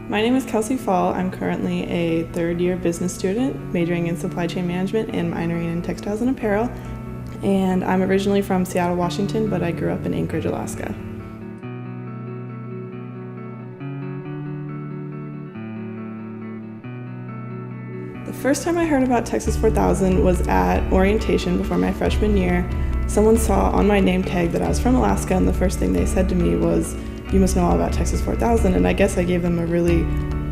My name is Kelsey Fall. I'm currently a third-year business student, majoring in supply chain management and minoring in textiles and apparel. And I'm originally from Seattle, Washington, but I grew up in Anchorage, Alaska. The first time I heard about Texas 4000 was at orientation before my freshman year. Someone saw on my name tag that I was from Alaska, and the first thing they said to me was, "You must know all about Texas 4000." And I guess I gave them a really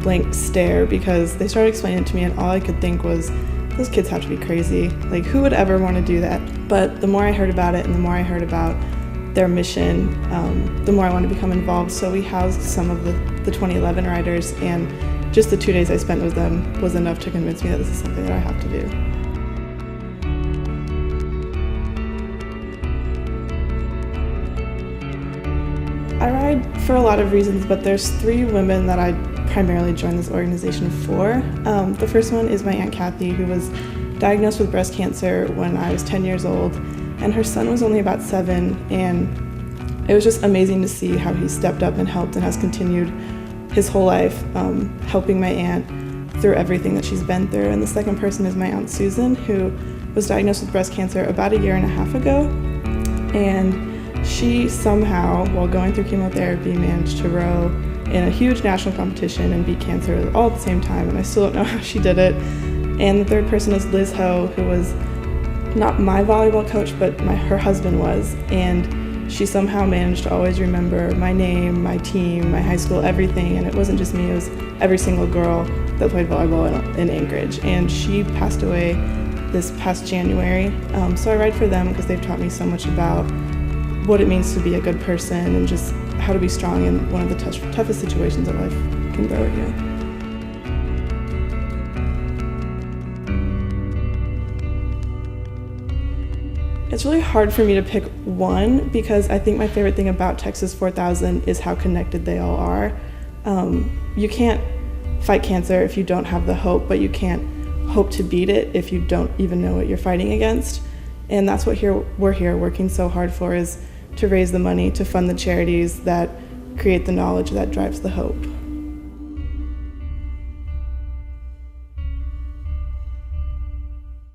blank stare because they started explaining it to me, and all I could think was, those kids have to be crazy. Like, who would ever want to do that? But the more I heard about it and the more I heard about their mission, the more I wanted to become involved. So we housed some of the 2011 riders, and just the 2 days I spent with them was enough to convince me that this is something that I have to do. I ride for a lot of reasons, but there's 3 women that I primarily joined this organization for. The first one is my Aunt Kathy, who was diagnosed with breast cancer when I was 10 years old, and her son was only about 7, and it was just amazing to see how he stepped up and helped and has continued his whole life helping my aunt through everything that she's been through. And the second person is my Aunt Susan, who was diagnosed with breast cancer about 1.5 years ago, and she somehow, while going through chemotherapy, managed to row in a huge national competition and beat cancer all at the same time, and I still don't know how she did it. And the third person is Liz Ho, who was not my volleyball coach, but her husband was, and she somehow managed to always remember my name, my team, my high school, everything, and it wasn't just me, it was every single girl that played volleyball in Anchorage. And she passed away this past January, so I ride for them because they've taught me so much about what it means to be a good person and just how to be strong in one of the toughest situations that life can throw at you. It's really hard for me to pick one because I think my favorite thing about Texas 4000 is how connected they all are. You can't fight cancer if you don't have the hope, but you can't hope to beat it if you don't even know what you're fighting against. And that's what we're here working so hard for, is to raise the money to fund the charities that create the knowledge that drives the hope.